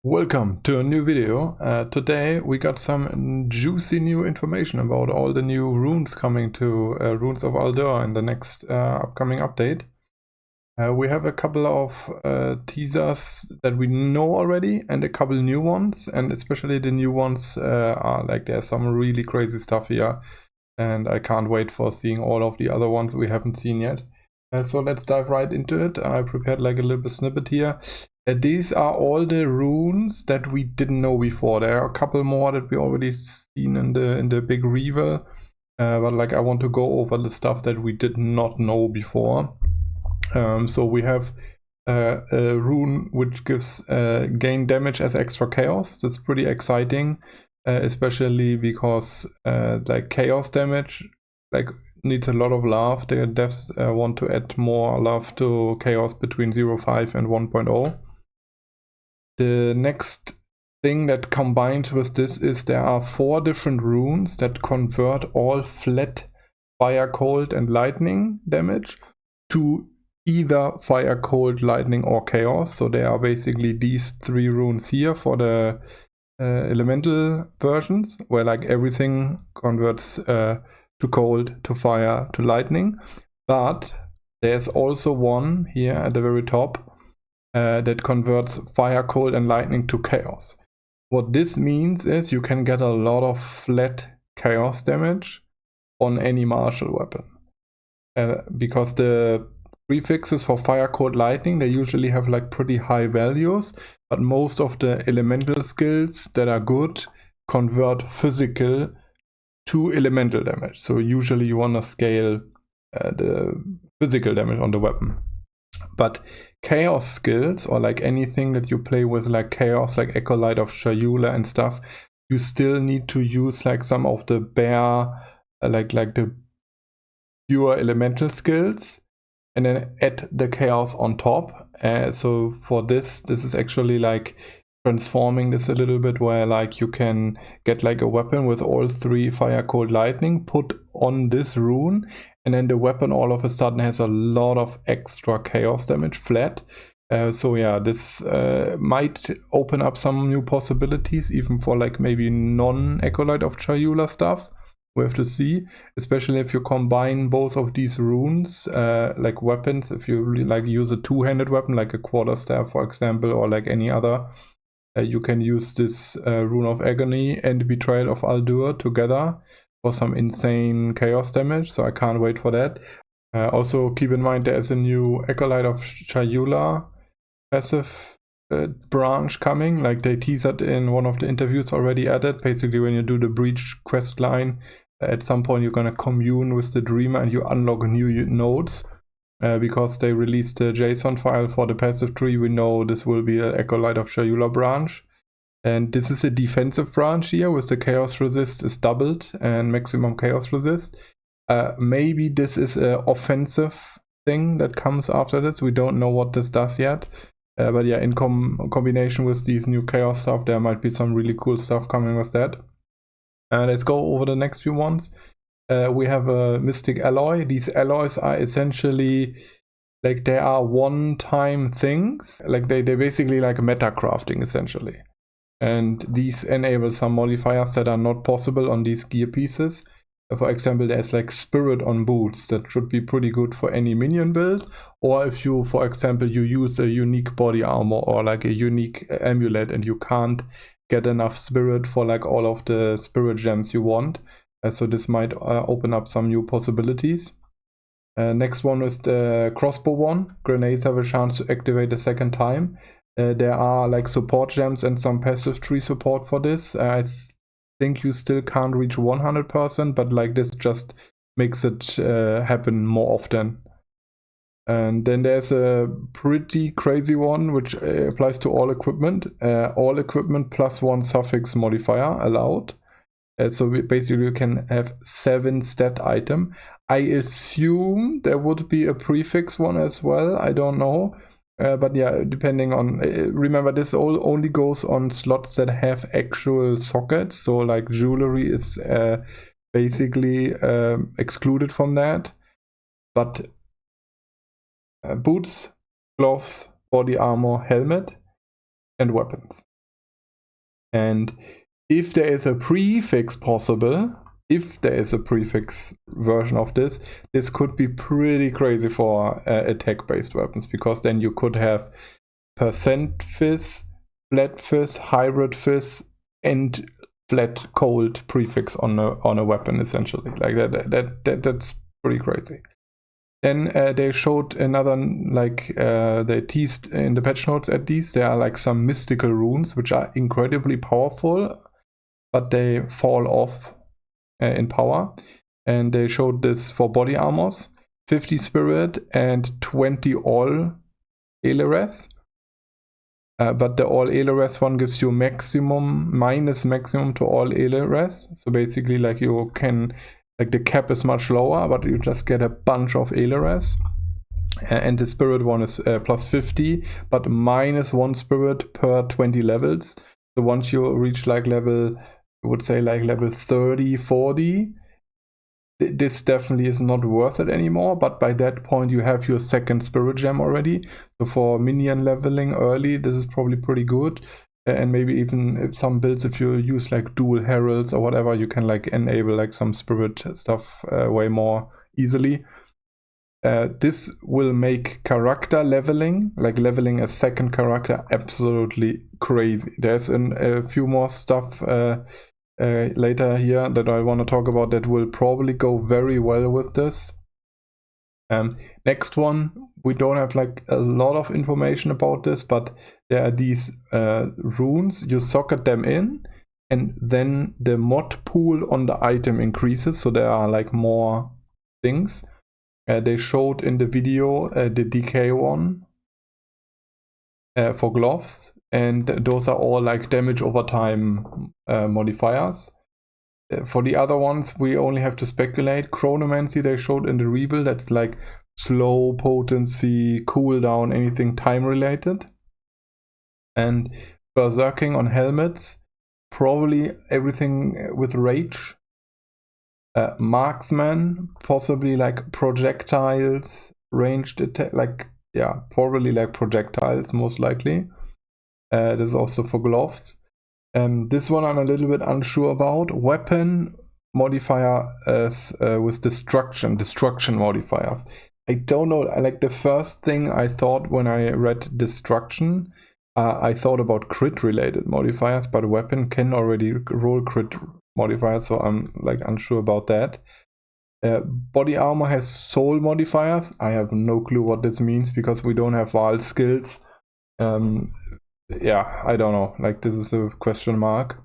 Welcome to a new video. Today we got some juicy new information about all the new runes coming to Runes of Uldur in the next upcoming update. We have a couple of teasers that we know already and a couple new ones, and especially the new ones are like there's some really crazy stuff here, and I can't wait for seeing all of the other ones we haven't seen yet. So let's dive right into it. I prepared like a little bit snippet here. These are all the runes that we didn't know before. There are a couple more that we already seen in the big reveal, but like I want to go over the stuff that we did not know before. So we have a rune which gives gain damage as extra chaos. That's pretty exciting, especially because like chaos damage like needs a lot of love. The devs want to add more love to chaos between 0.5 and 1.0. The next thing that combined with this is there are 4 different runes that convert all flat fire, cold and lightning damage to either fire, cold, lightning or chaos. So there are basically these 3 runes here for the elemental versions, where like everything converts to cold, to fire, to lightning. But there's also one here at the very top that converts fire, cold and lightning to chaos. What this means is you can get a lot of flat chaos damage on any martial weapon. Because the prefixes for fire, cold, lightning, they usually have like pretty high values, but most of the elemental skills that are good convert physical to elemental damage. So usually you want to scale the physical damage on the weapon. But chaos skills, or like anything that you play with like chaos, like Acolyte of Chayula and stuff, you still need to use like some of the bare like the pure elemental skills and then add the chaos on top. So for this is actually like transforming this a little bit, where like you can get like a weapon with all 3 fire, cold, lightning, put on this rune, and then the weapon all of a sudden has a lot of extra chaos damage flat. So yeah, this might open up some new possibilities even for like maybe non-Acolyte of Chayula stuff. We have to see, especially if you combine both of these runes, like weapons. If you really like use a 2-handed weapon like a quarterstaff, for example, or like any other, you can use this Rune of Agony and Betrayal of Uldur together for some insane chaos damage, so I can't wait for that. Also keep in mind there is a new Acolyte of Chayula passive branch coming, like they teased in one of the interviews already added. Basically when you do the Breach quest line, at some point you're gonna commune with the Dreamer and you unlock new nodes. Because they released the JSON file for the passive tree, we know this will be an Acolyte of Chayula branch. And this is a defensive branch here, with the chaos resist is doubled and maximum chaos resist. Maybe this is an offensive thing that comes after this. We don't know what this does yet. But yeah, in combination with these new chaos stuff, there might be some really cool stuff coming with that. Let's go over the next few ones. We have a Mystic Alloy. These alloys are essentially like they are one-time things. Like they basically like meta crafting essentially. And these enable some modifiers that are not possible on these gear pieces. For example, there's like Spirit on boots that should be pretty good for any minion build. Or if you, for example, you use a unique body armor or like a unique amulet and you can't get enough Spirit for like all of the Spirit gems you want. So this might open up some new possibilities. Next one is the crossbow one. Grenades have a chance to activate a second time. There are like support gems and some passive tree support for this. I think you still can't reach 100%, but like this just makes it happen more often. And then there's a pretty crazy one which applies to all equipment. All equipment plus 1 suffix modifier allowed. So basically you can have 7 stat item. I assume there would be a prefix one as well. I don't know. But yeah, depending on, remember this only goes on slots that have actual sockets. So like jewelry is basically excluded from that. But boots, gloves, body armor, helmet, and weapons. And if there is a prefix possible, if there is a prefix version of this, this could be pretty crazy for attack-based weapons, because then you could have percent fizz, flat fizz, hybrid fizz, and flat cold prefix on a weapon, essentially. Like that's pretty crazy. Then they showed another, like they teased in the patch notes at least, there are like some mystical runes which are incredibly powerful, but they fall off in power. And they showed this for body armors, 50 spirit and 20 all Aelireth. But the all Aelireth one gives you minus maximum to all Aelireth. So basically, like, you can, like, the cap is much lower, but you just get a bunch of Aelireth. And the spirit one is plus 50, but minus 1 spirit per 20 levels. So once you reach like level, I would say like level 30, 40, this definitely is not worth it anymore. But by that point you have your second spirit gem already. So for minion leveling early, this is probably pretty good. And maybe even if some builds, if you use like dual heralds or whatever, you can like enable like some spirit stuff way more easily. This will make character leveling, like leveling a second character, absolutely crazy. There's a few more stuff later here that I want to talk about that will probably go very well with this. Next one, we don't have like a lot of information about this, but there are these runes. You socket them in, and then the mod pool on the item increases, so there are like more things. They showed in the video the DK one for gloves, and those are all like damage over time modifiers. For the other ones, we only have to speculate. Chronomancy they showed in the reveal, that's like slow, potency, cooldown, anything time related. And berserking on helmets, probably everything with rage. Marksman, possibly like projectiles, ranged attack, like, yeah, probably like projectiles, most likely. This is also for gloves. This one I'm a little bit unsure about. Weapon modifier with destruction modifiers. I don't know, like the first thing I thought when I read destruction, I thought about crit related modifiers, but weapon can already roll crit modifiers, so I'm like unsure about that. Body armor has soul modifiers. I have no clue what this means because we don't have Vaal skills. Yeah, I don't know, like this is a question mark.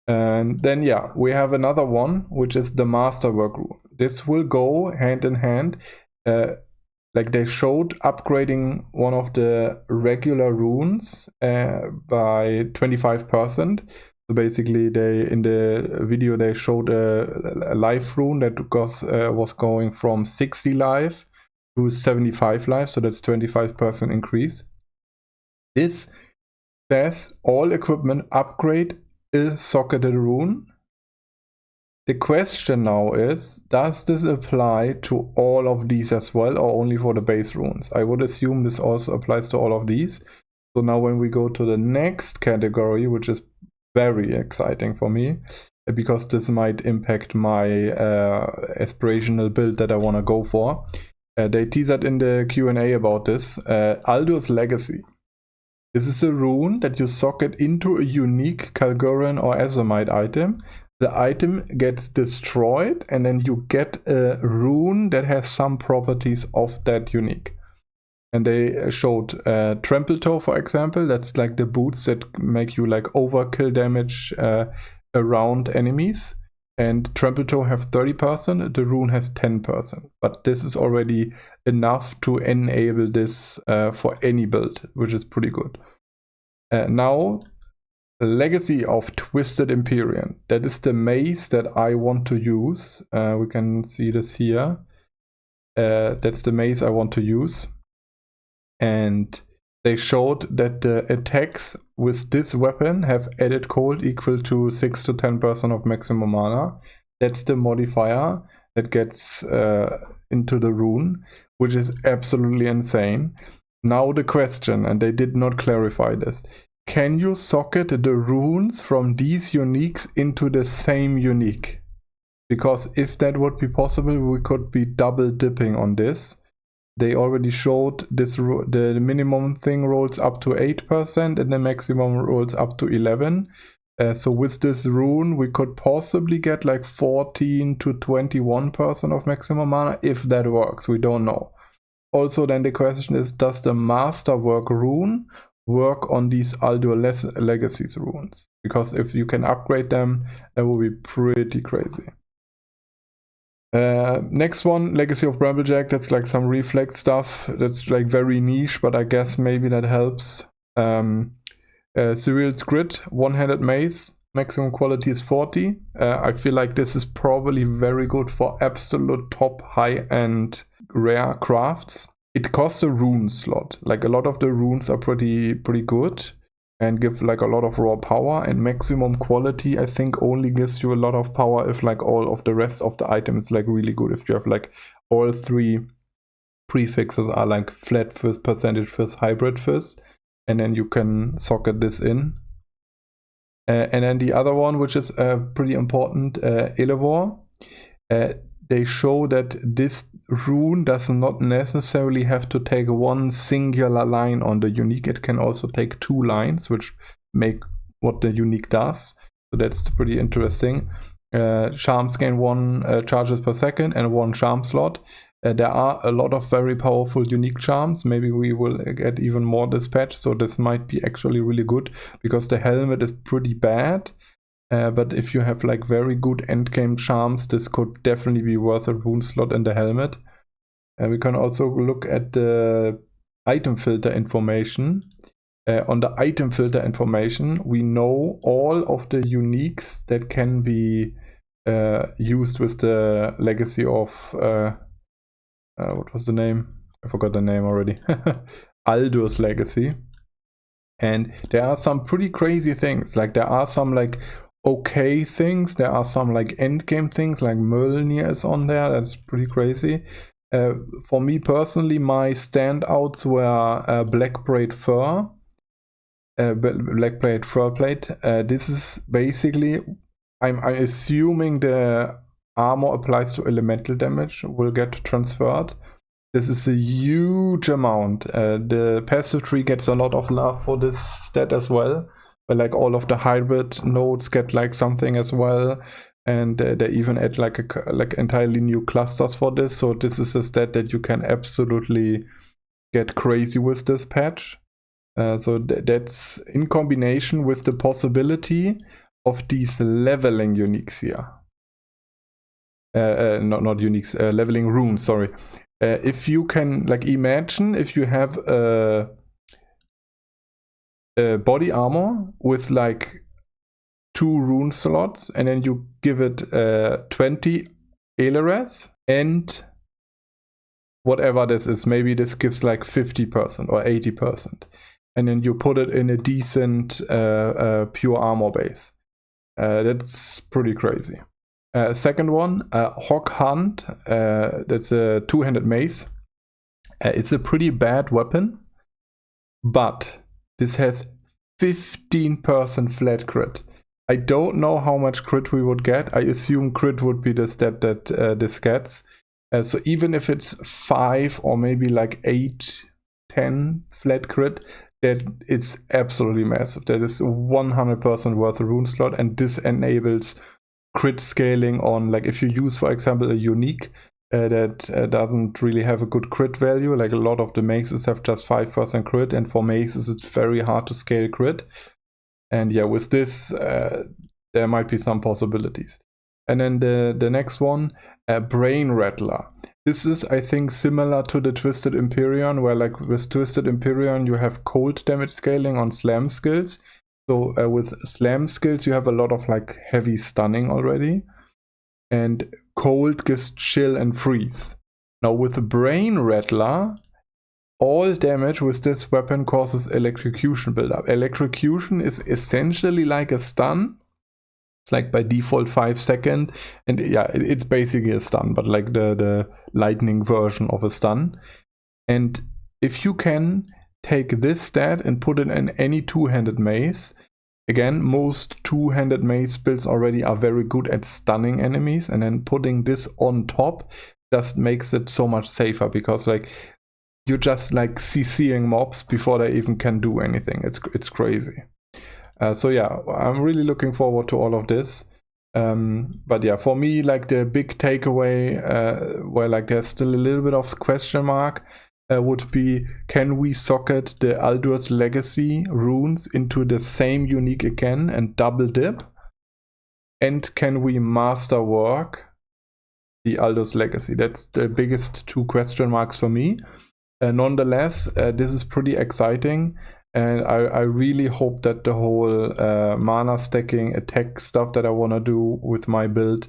And then yeah, we have another one, which is the masterwork rune. This will go hand in hand. Like they showed upgrading one of the regular runes by 25%. So basically, in the video they showed a life rune that was going from 60 life to 75 life, so that's 25% increase. This says all equipment upgrade a socketed rune. The question now is, does this apply to all of these as well, or only for the base runes? I would assume this also applies to all of these. So now when we go to the next category, which is very exciting for me, because this might impact my aspirational build that I want to go for. They teased in the Q&A about this. Aldur's Legacy. This is a rune that you socket into a unique Kalgorian or Azomite item. The item gets destroyed, and then you get a rune that has some properties of that unique. And they showed Trample Toe, for example. That's like the boots that make you like overkill damage around enemies. And Trample Toe have 30%, the rune has 10%. But this is already enough to enable this for any build, which is pretty good. Now, Legacy of Twisted Empyrean. That is the mace that I want to use. We can see this here. That's the mace I want to use. And they showed that the attacks with this weapon have added cold equal to 6 to 10% of maximum mana. That's the modifier that gets into the rune, which is absolutely insane. Now the question, and they did not clarify this, can you socket the runes from these uniques into the same unique? Because if that would be possible, we could be double dipping on this. They already showed this, the minimum thing rolls up to 8% and the maximum rolls up to 11%. So with this rune, we could possibly get like 14 to 21% of maximum mana, if that works. We don't know. Also, then the question is, does the Masterwork rune work on these Uldur Legacies runes? Because if you can upgrade them, that will be pretty crazy. Next one, Legacy of Bramblejack. That's like some reflect stuff. That's like very niche, but I guess maybe that helps. Cyril's Grid, one-handed mace. Maximum quality is 40. I feel like this is probably very good for absolute top high-end rare crafts. It costs a rune slot. Like a lot of the runes are pretty good and give like a lot of raw power, and maximum quality I think only gives you a lot of power if like all of the rest of the items like really good. If you have like all 3 prefixes are like flat fizz, percentage fizz, hybrid fizz, and then you can socket this in. And then the other one, which is pretty important, Elevor. They show that this rune does not necessarily have to take one singular line on the unique. It can also take 2 lines, which make what the unique does. So that's pretty interesting. Charms gain 1 charges per second and 1 charm slot. There are a lot of very powerful unique charms. Maybe we will get even more dispatch. So this might be actually really good, because the helmet is pretty bad. But if you have like very good endgame charms, this could definitely be worth a rune slot in the helmet. We can also look at the item filter information. On the item filter information, we know all of the uniques that can be used with the Legacy of... what was the name? I forgot the name already. Uldur's Legacy. And there are some pretty crazy things. Like there are some like okay things, there are some like endgame things, like Mjolnir is on there. That's pretty crazy. For me personally, my standouts were Black Braid Fur, Black Braid Fur Plate. This is basically, I'm assuming the armor applies to elemental damage will get transferred. This is a huge amount. The passive tree gets a lot of love for this stat as well. But like all of the hybrid nodes get like something as well, and they even add like entirely new clusters for this. So this is a stat that you can absolutely get crazy with this patch. So that's in combination with the possibility of these leveling uniques here. Not uniques, leveling runes. Sorry. If you can like imagine if you have a body armor with like 2 rune slots, and then you give it 20 Aileras and whatever this is, maybe this gives like 50% or 80%, and then you put it in a decent pure armor base. That's pretty crazy. Second one, Hawk Hunt. That's a 2-handed mace. It's a pretty bad weapon, but this has 15% flat crit. I don't know how much crit we would get. I assume crit would be the stat that this gets. So even if it's 5 or maybe like 8, 10 flat crit, that it's absolutely massive. That is 100% worth a rune slot, and this enables crit scaling on, like if you use, for example, a unique that doesn't really have a good crit value. Like a lot of the maces have just 5% crit, and for maces it's very hard to scale crit. And yeah, with this there might be some possibilities. And then the next one, Brain Rattler. This is, I think, similar to the Twisted Empyrean, where like with Twisted Empyrean you have cold damage scaling on slam skills. So with slam skills you have a lot of like heavy stunning already, and cold gives chill and freeze. Now with the Brain Rattler, all damage with this weapon causes electrocution buildup. Electrocution is essentially like a stun. It's like by default 5 seconds, and yeah, it's basically a stun, but like the lightning version of a stun. And if you can take this stat and put it in any two-handed mace. Again, most two-handed mace builds already are very good at stunning enemies, and then putting this on top just makes it so much safer, because like you just like CCing mobs before they even can do anything. It's crazy. So yeah, I'm really looking forward to all of this. But yeah, for me, like the big takeaway, where like there's still a little bit of question mark, would be, can we socket the Aldur's Legacy runes into the same unique again and double dip? And can we masterwork the Aldur's Legacy? That's the biggest two question marks for me. Nonetheless, this is pretty exciting, and I really hope that the whole mana stacking attack stuff that I want to do with my build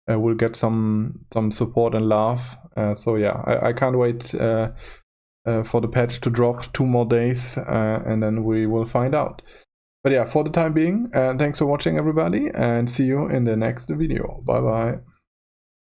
will get some support and love. So yeah, I can't wait for the patch to drop 2 more days, and then we will find out. But yeah, for the time being, thanks for watching everybody, and see you in the next video. Bye bye.